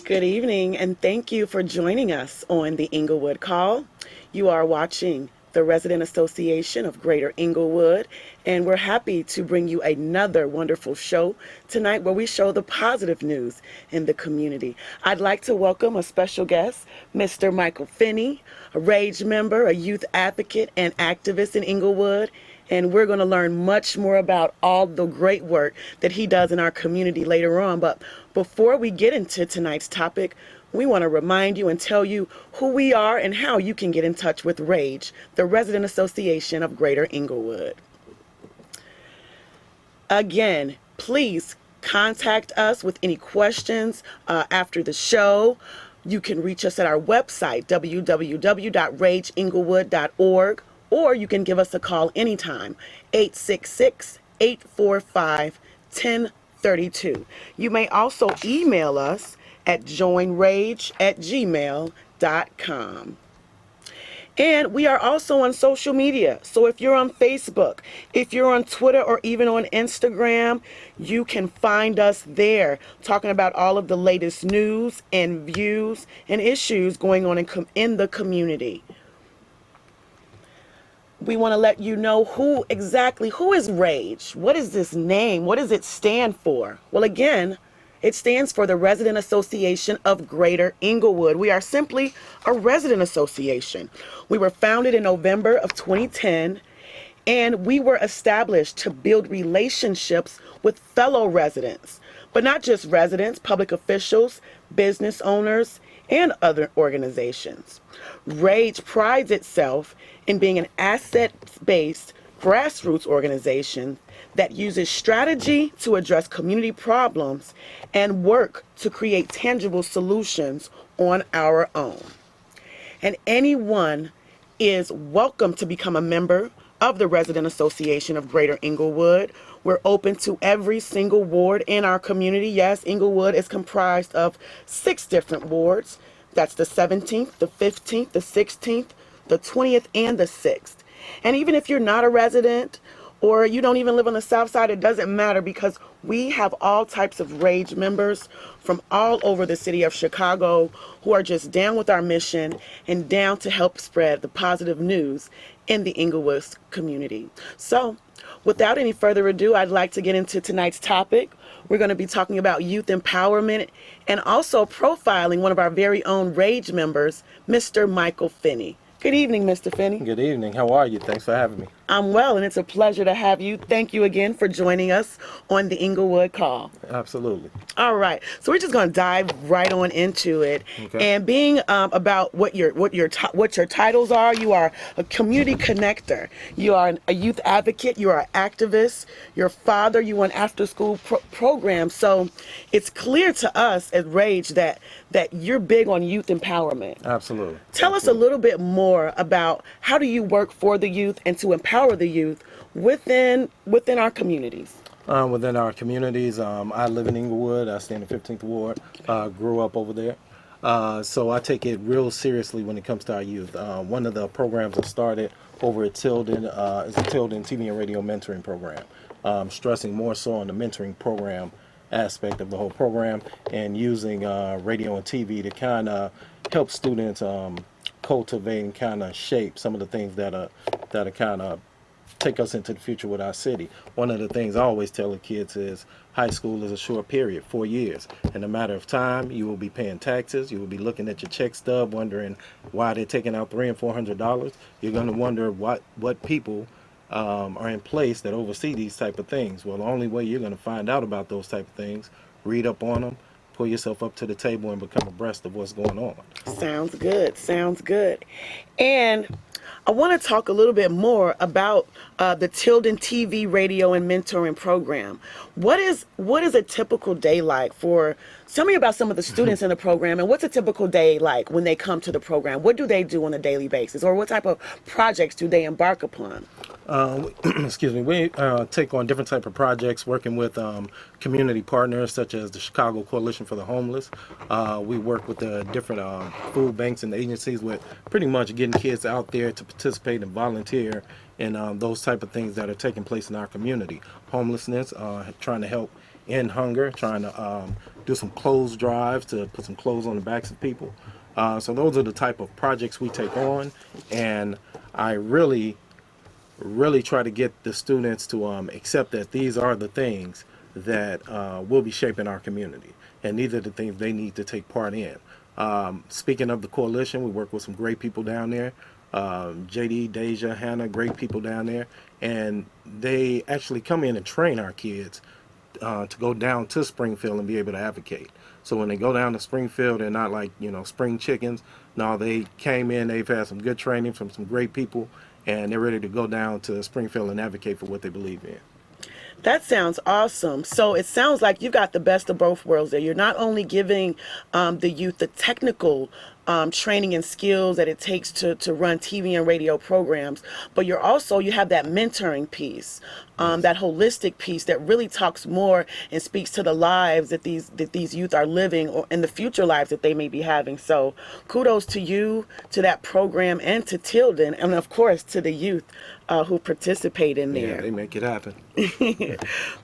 Good evening, and thank you for joining us on the Englewood Call. You are watching the Resident Association of Greater Englewood, and we're happy to bring you another wonderful show tonight where we show the positive news in the community. I'd like to welcome a special guest, Mr. Michael Finney, a RAGE member, a youth advocate, and activist in Englewood. And we're going to learn much more about all the great work that he does in our community later on. But before we get into tonight's topic, we want to remind you and tell you who we are and how you can get in touch with RAGE, the Resident Association of Greater Englewood. Again, please contact us with any questions after the show. You can reach us at our website, www.rageenglewood.org. Or you can give us a call anytime, 866-845-1032. You may also email us at joinrage@gmail.com. And we are also on social media. So if you're on Facebook, if you're on Twitter, or even on Instagram, you can find us there talking about all of the latest news and views and issues going on in the community. We want to let you know who is RAGE? What is this name? What does it stand for? Well, again, it stands for the Resident Association of Greater Englewood. We are simply a resident association. We were founded in November of 2010, and we were established to build relationships with fellow residents, but not just residents, public officials, business owners, and other organizations. RAGE prides itself in being an asset-based grassroots organization that uses strategy to address community problems and work to create tangible solutions on our own. And anyone is welcome to become a member of the Resident Association of Greater Englewood. We're open to every single ward in our community. Yes, Englewood is comprised of 6 different wards. That's the 17th, the 15th, the 16th, the 20th, and the 6th. And even if you're not a resident or you don't even live on the south side, it doesn't matter, because we have all types of RAGE members from all over the city of Chicago who are just down with our mission and down to help spread the positive news in the Englewood community. So without any further ado, I'd like to get into tonight's topic. We're going to be talking about youth empowerment and also profiling one of our very own RAGE members, Mr. Michael Finney. Good evening, Mr. Finney. Good evening. How are you? Thanks for having me. I'm well, and it's a pleasure to have you. Thank you again for joining us on the Englewood Call. Absolutely. All right, so we're just going to dive right on into it. Okay. And being about what your titles are, you are a community connector, you are a youth advocate, you are an activist, your father, you run after-school programs. So it's clear to us at RAGE that you're big on youth empowerment. Absolutely. Tell us a little bit more about how do you work for the youth and to empower the youth within our communities. Within our communities, I live in Englewood. I stay in the 15th Ward. Grew up over there. So I take it real seriously when it comes to our youth. One of the programs I started over at Tilden is the Tilden TV and Radio Mentoring Program, stressing more so on the mentoring program aspect of the whole program, and using radio and TV to kind of help students cultivate and kind of shape some of the things that are kind of take us into the future with our city. One of the things I always tell the kids is high school is a short period, 4 years. In a matter of time, you will be paying taxes. You will be looking at your check stub, wondering why they're taking out $300 and $400. You're going to wonder what people are in place that oversee these type of things. Well, the only way you're going to find out about those type of things, read up on them, pull yourself up to the table, and become abreast of what's going on. Sounds good. Sounds good. And I want to talk a little bit more about the Tilden TV, radio, and mentoring program. What is a typical day like for? Tell me about some of the students in the program, and what's a typical day like when they come to the program? What do they do on a daily basis, or what type of projects do they embark upon? Excuse me. We take on different type of projects, working with community partners such as the Chicago Coalition for the Homeless. We work with the different food banks and agencies with pretty much getting kids out there to participate and volunteer in those type of things that are taking place in our community. Homelessness, trying to help end hunger, trying to do some clothes drives to put some clothes on the backs of people. So those are the type of projects we take on, and I really try to get the students to accept that these are the things that will be shaping our community, and these are the things they need to take part in. Speaking of the coalition, we work with some great people down there. JD, Deja, Hannah, great people down there, and they actually come in and train our kids to go down to Springfield and be able to advocate. So when they go down to Springfield, they're not like, spring chickens. No, they came in, they've had some good training from some great people, and they're ready to go down to Springfield and advocate for what they believe in. That sounds awesome. So it sounds like you've got the best of both worlds there. You're not only giving the youth the technical training and skills that it takes to run TV and radio programs, but you have that mentoring piece, that holistic piece that really talks more and speaks to the lives that these youth are living, or in the future lives that they may be having. So kudos to you, to that program, and to Tilden, and of course to the youth who participate in there. Yeah, they make it happen.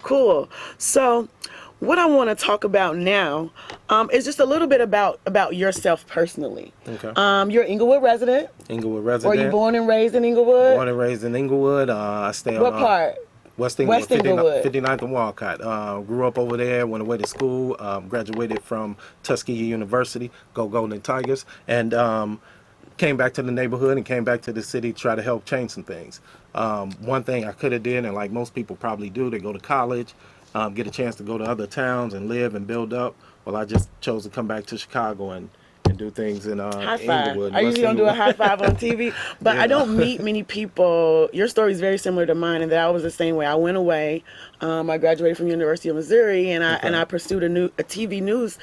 Cool. So what I want to talk about now is just a little bit about yourself personally. Okay. You're an Englewood resident. Englewood resident. Were you born and raised in Englewood? Born and raised in Englewood. I stay on What part? West Englewood, West Englewood. 59th and Walcott. Grew up over there, went away to school, graduated from Tuskegee University, go Golden Tigers, and came back to the neighborhood and came back to the city to try to help change some things. One thing I could have did, and like most people probably do, they go to college, get a chance to go to other towns and live and build up. Well, I just chose to come back to Chicago and do things in High five. Englewood. I usually don't do a high five on TV, but Yeah. I don't meet many people. Your story is very similar to mine, and that I was the same way. I went away. I graduated from University of Missouri, and I pursued a TV news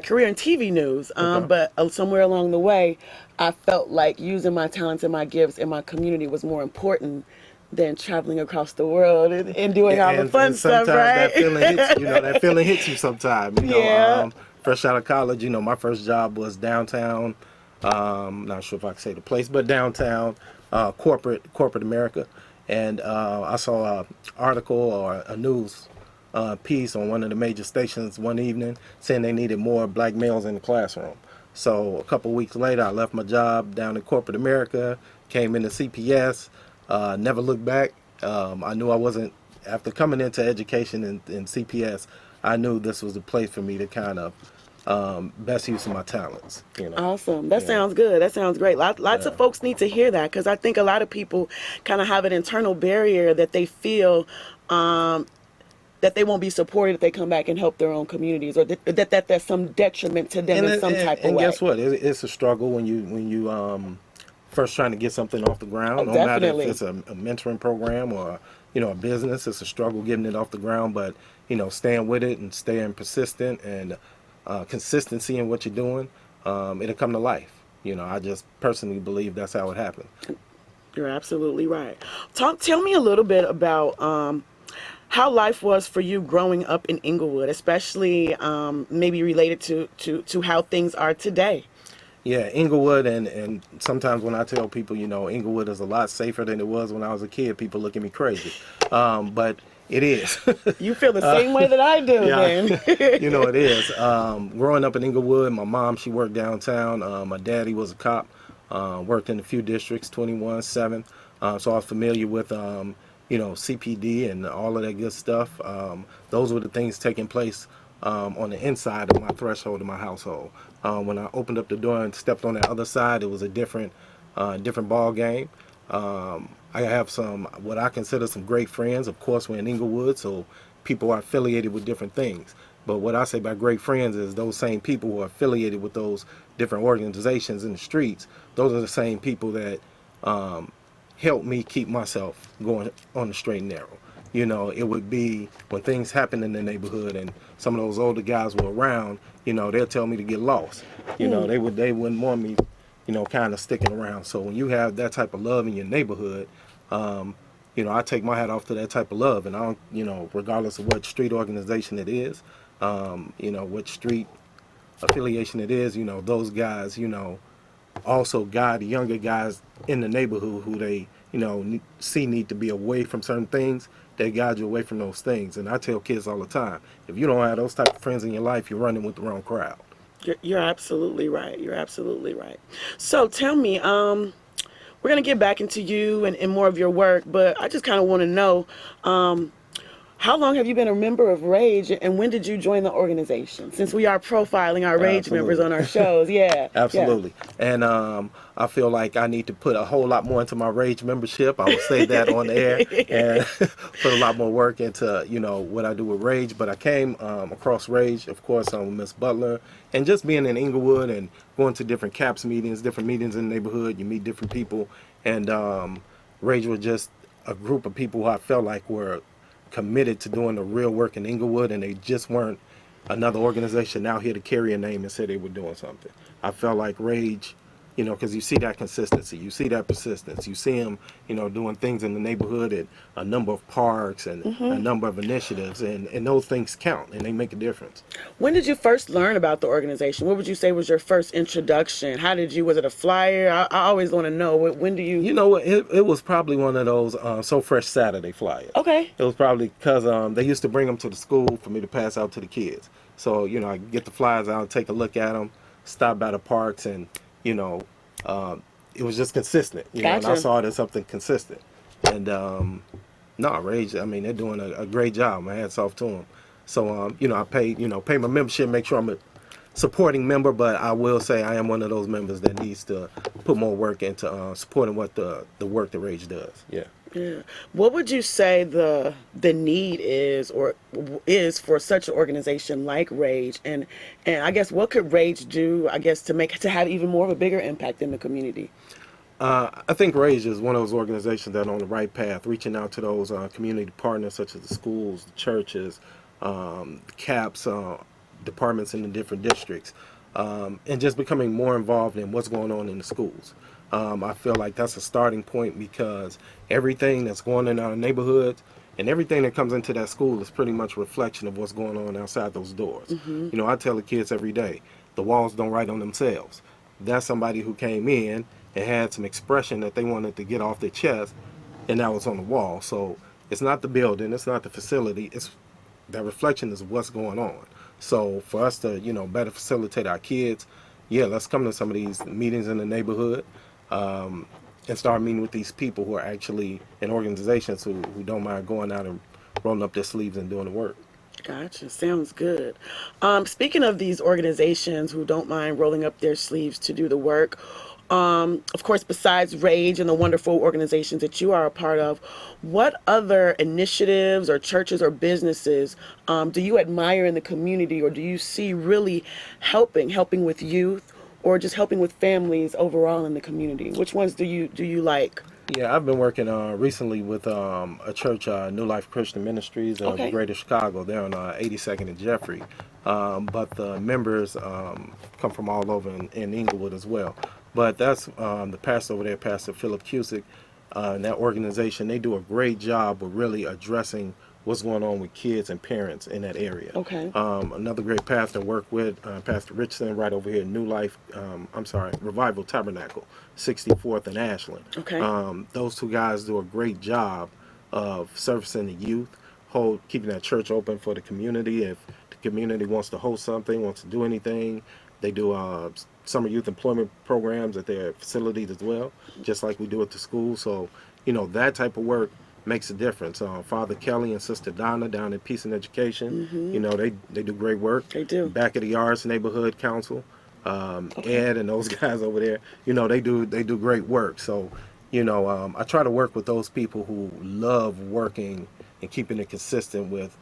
career in TV news. But somewhere along the way, I felt like using my talents and my gifts in my community was more important than traveling across the world and doing all the fun stuff, right? That feeling hits you. That feeling hits you sometimes. Yeah. Fresh out of college, my first job was downtown. Not sure if I can say the place, but downtown, corporate America. And I saw an article or a news piece on one of the major stations one evening saying they needed more black males in the classroom. So a couple weeks later, I left my job down in corporate America, came into CPS, never looked back. I knew I wasn't, after coming into education in CPS, I knew this was the place for me to kind of best use of my talents. Awesome. That sounds good. That sounds great. Lots of folks need to hear that, because I think a lot of people kind of have an internal barrier that they feel that they won't be supported if they come back and help their own communities, or that there's some detriment to them in some type of way. And guess what? It's a struggle when you first trying to get something off the ground. No matter if it's a mentoring program or a business, it's a struggle getting it off the ground. But staying with it and staying persistent and consistency in what you're doing, it'll come to life. I just personally believe that's how it happens. You're absolutely right. Tell me a little bit about how life was for you growing up in Englewood, especially maybe related to how things are today. Yeah, Englewood, and sometimes when I tell people, Englewood is a lot safer than it was when I was a kid, people look at me crazy. But it is. You feel the same way that I do, then. It is. Growing up in Englewood, my mom, she worked downtown. My daddy was a cop, worked in a few districts, 21-7. So I was familiar with, CPD and all of that good stuff. Those were the things taking place on the inside of my threshold of my household. When I opened up the door and stepped on the other side, it was a different ball game. I have what I consider some great friends. Of course, we're in Englewood, so people are affiliated with different things. But what I say by great friends is those same people who are affiliated with those different organizations in the streets. Those are the same people that help me keep myself going on the straight and narrow. It would be when things happen in the neighborhood and some of those older guys were around, they'll tell me to get lost. They wouldn't want me, kind of sticking around. So when you have that type of love in your neighborhood, I take my hat off to that type of love. And I don't, regardless of what street organization it is, what street affiliation it is, those guys, also guide the younger guys in the neighborhood who they, see need to be away from certain things. that guide you away from those things. And I tell kids all the time, if you don't have those type of friends in your life, you're running with the wrong crowd. You're absolutely right. You're absolutely right. So tell me, we're going to get back into you and more of your work, but I just kind of want to know, how long have you been a member of Rage, and when did you join the organization? Since we are profiling our Rage members on our shows, yeah. Absolutely. Yeah. And I feel like I need to put a whole lot more into my Rage membership. I will say that on the air, and put a lot more work into, you know, what I do with Rage. But I came across Rage, of course, with Miss Butler, and just being in Englewood and going to different CAPS meetings, different meetings in the neighborhood. You meet different people, and Rage was just a group of people who I felt like were committed to doing the real work in Englewood, and they just weren't another organization out here to carry a name and say they were doing something. I felt like Rage, you know, because you see that consistency, you see that persistence, you see them, you know, doing things in the neighborhood at a number of parks and a number of initiatives, and those things count and they make a difference. When did you first learn about the organization? What would you say was your first introduction? How did you, was it a flyer? I always want to know, when do you... You know what, it was probably one of those So Fresh Saturday flyers. Okay. It was probably because they used to bring them to the school for me to pass out to the kids. So, you know, I get the flyers out, take a look at them, stop by the parks, and, you know, it was just consistent. You know, and I saw it as something consistent. And, no, Rage, I mean, they're doing a great job. My hats off to them. So, you know, I pay my membership, make sure I'm a supporting member, but I will say I am one of those members that needs to put more work into supporting what the work that Rage does. Yeah. Yeah. What would you say the need is for such an organization like Rage, and I guess what could Rage do, I guess, to have even more of a bigger impact in the community? I think Rage is one of those organizations that are on the right path, reaching out to those community partners such as the schools, the churches, the CAPS departments in the different districts, and just becoming more involved in what's going on in the schools. I feel like that's a starting point because everything that's going on in our neighborhoods and everything that comes into that school is pretty much a reflection of what's going on outside those doors. You know, I tell the kids every day, the walls don't write on themselves. That's somebody who came in and had some expression that they wanted to get off their chest, and that was on the wall. So it's not the building, it's not the facility, it's that reflection is what's going on. So for us to, you know, better facilitate our kids, yeah, let's come to some of these meetings in the neighborhood. And start meeting with these people who are actually in organizations who don't mind going out and rolling up their sleeves and doing the work. Gotcha. Sounds good. Speaking of these organizations who don't mind rolling up their sleeves to do the work, of course, besides Rage and the wonderful organizations that you are a part of, what other initiatives or churches or businesses do you admire in the community, or do you see really helping with youth, or just helping with families overall in the community? Which ones do you like? Yeah, I've been working recently with a church, New Life Christian Ministries of Greater Chicago. They're on 82nd and Jeffrey. But the members come from all over in Englewood as well. But that's the pastor over there, Pastor Philip Cusick, and that organization, they do a great job of really addressing what's going on with kids and parents in that area. Okay. Another great pastor I work with, Pastor Richardson, right over here at New Life, Revival Tabernacle, 64th and Ashland. Okay. Those two guys do a great job of servicing the youth, keeping that church open for the community. If the community wants to host something, wants to do anything, they do summer youth employment programs at their facilities as well, just like we do at the school. So, you know, that type of work makes a difference. Father Kelly and Sister Donna down at Peace and Education, you know, they do great work. They do. Back at the Yards Neighborhood Council, Ed and those guys over there, you know, they do great work. So, you know, I try to work with those people who love working and keeping it consistent with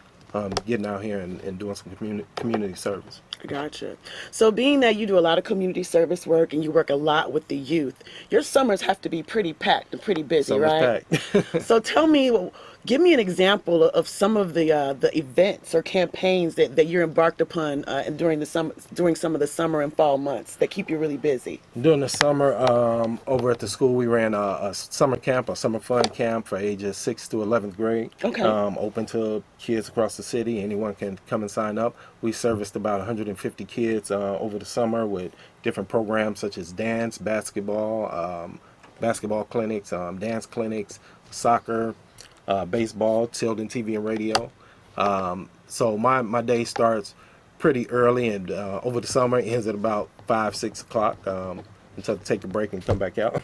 getting out here and doing some community service. Gotcha. So being that you do a lot of community service work and you work a lot with the youth, your summers have to be pretty packed and pretty busy, right? Packed. So tell me, give me an example of some of the events or campaigns that you're embarked upon during some of the summer and fall months that keep you really busy. During the summer, over at the school, we ran a summer camp, a summer fun camp for ages 6th to 11th grade. Okay. Open to kids across the city. Anyone can come and sign up. We serviced about 150 kids over the summer with different programs such as dance, basketball clinics, dance clinics, soccer, baseball, Tilden TV and radio. So my day starts pretty early, and over the summer it ends at about 5, 6 o'clock until I take a break and come back out.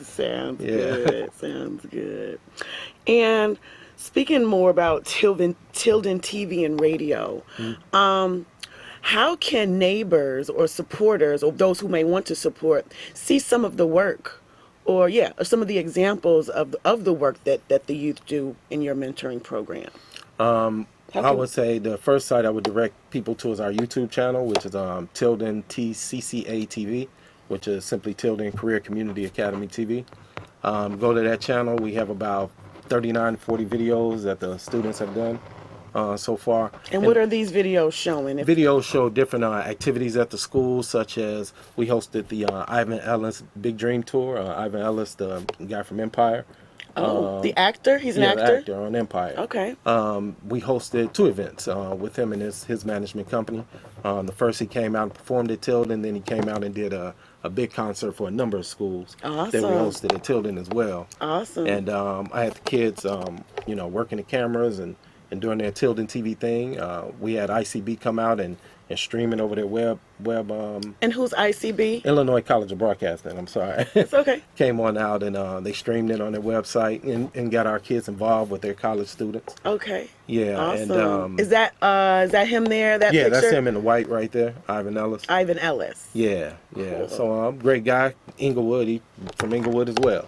Sounds Yeah. good. Sounds good. And speaking more about Tilden TV and radio, how can neighbors or supporters or those who may want to support see some of the work or some of the examples of the work that the youth do in your mentoring program? I would say the first site I would direct people to is our YouTube channel, which is Tilden TCCA TV, which is simply Tilden Career Community Academy TV. Go to that channel. We have about 39, 40 videos that the students have done so far. And what are these videos showing? Videos show different activities at the school, such as we hosted the Ivan Ellis Big Dream Tour. Ivan Ellis, the guy from Empire. The actor? He's an actor? The actor on Empire. Okay. We hosted 2 events with him and his management company. The first he came out and performed at Tilden, then he came out and did a big concert for a number of schools that we hosted at Tilden as well. Awesome. And I had the kids, working the cameras and doing their Tilden TV thing. We had ICB come out and streaming over their web. And who's ICB? Illinois College of Broadcasting. I'm sorry. It's okay. Came on out and they streamed it on their website and got our kids involved with their college students. Okay. Yeah. Awesome. And is that him there? That yeah, picture? that's him in the white right there, Ivan Ellis. Ivan Ellis. Yeah. Cool. So great guy, Englewood. He from Englewood as well.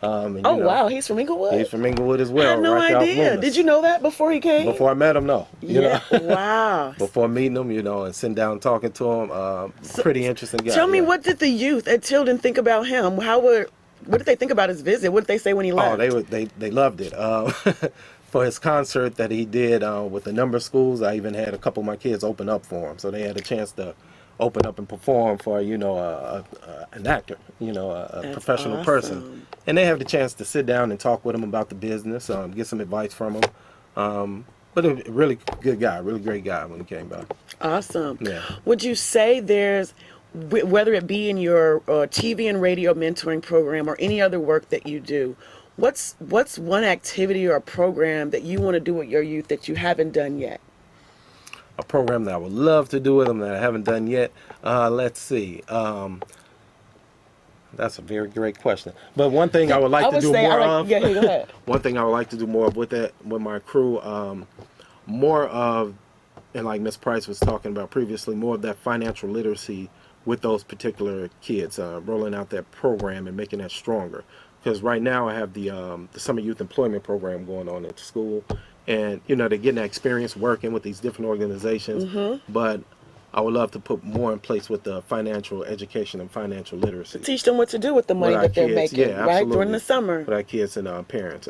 Wow, he's from Englewood? He's from Englewood as well. I had no right idea. Did you know that before he came? Before I met him, no. Wow. Before meeting him, and sitting down and talking to him, pretty interesting guy. Tell me, what did the youth at Tilden think about him? What did they think about his visit? What did they say when he left? Oh, they loved it. For his concert that he did with a number of schools, I even had a couple of my kids open up for him, so they had a chance to open up and perform for an actor, a professional person, and they have the chance to sit down and talk with him about the business, get some advice from him. But a really good guy, really great guy when he came by. Awesome. Yeah. Would you say there's, whether it be in your TV and radio mentoring program or any other work that you do, what's one activity or program that you want to do with your youth that you haven't done yet? A program that I would love to do with them that I haven't done yet. Let's see. That's a very great question. But one thing I would like to do more of. Yeah, go ahead. One thing I would like to do more of with my crew, more of, and like Ms. Price was talking about previously, more of that financial literacy with those particular kids, rolling out that program and making that stronger. Because right now I have the Summer Youth Employment Program going on at the school. And, they're getting that experience working with these different organizations. But I would love to put more in place with the financial education and financial literacy. Teach them what to do with the money that they're making, right? During the summer. With our kids and parents.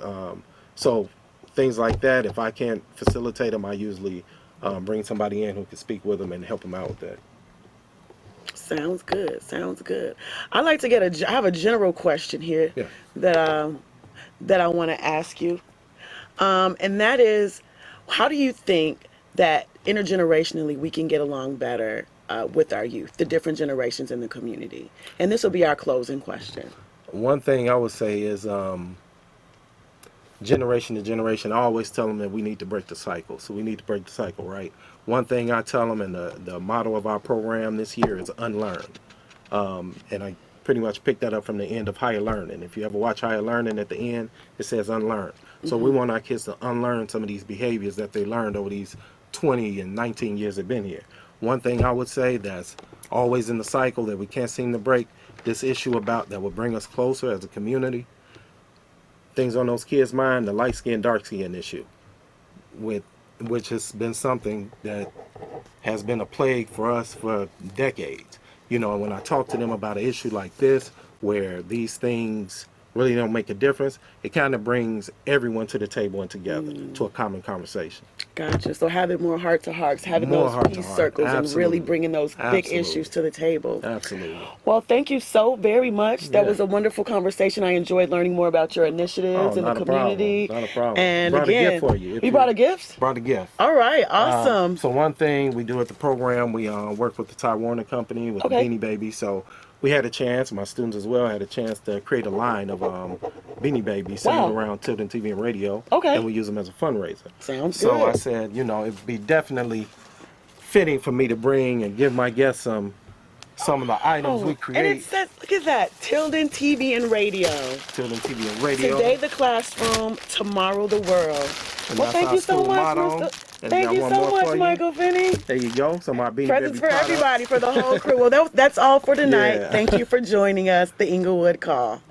So things like that, if I can't facilitate them, I usually bring somebody in who can speak with them and help them out with that. Sounds good. Sounds good. I'd like to I have a general question here that I want to ask you. And that is, how do you think that intergenerationally we can get along better with our youth, the different generations in the community? And this will be our closing question. One thing I would say is generation to generation, I always tell them that we need to break the cycle. So we need to break the cycle, right? One thing I tell them, and the motto of our program this year is unlearn. And I pretty much picked that up from the end of Higher Learning. If you ever watch Higher Learning, at the end, it says unlearn. So we want our kids to unlearn some of these behaviors that they learned over these 20 and 19 years they've been here. One thing I would say that's always in the cycle that we can't seem to break, this issue about that will bring us closer as a community, things on those kids' mind, the light skin, dark skin issue, which has been something that has been a plague for us for decades. And when I talk to them about an issue like this, where these things really don't make a difference, it kind of brings everyone to the table and together to a common conversation. Gotcha. So having more heart-to-hearts, having More those heart-to-heart. peace circles, Absolutely. and really bringing those big issues to the table. Absolutely. Well, thank you so very much. That was a wonderful conversation. I enjoyed learning more about your initiatives in the community. Not a problem. And brought again, a gift for you. You brought a gift? Brought a gift. All right. Awesome. So one thing we do at the program, we work with the Ty Warner Company with the Beanie Baby. So we had a chance, my students as well had a chance to create a line of Beanie Babies singing Wow. around Tilden TV and radio. Okay. And we use them as a fundraiser. Sounds So good. I said, you know, it'd be definitely fitting for me to bring and give my guests some of the items we And it create. says, look at that, Tilden TV and radio. Tilden TV and radio. Today the classroom, tomorrow the world. And Well, that's thank our you so school much, motto. Mr. And Thank got you one so more much, for you. Michael Finney. There you go. Some of our Beanie Presents Baby for products. everybody, for the whole crew. Well, that's all for tonight. Yeah. Thank you for joining us, the Englewood Call.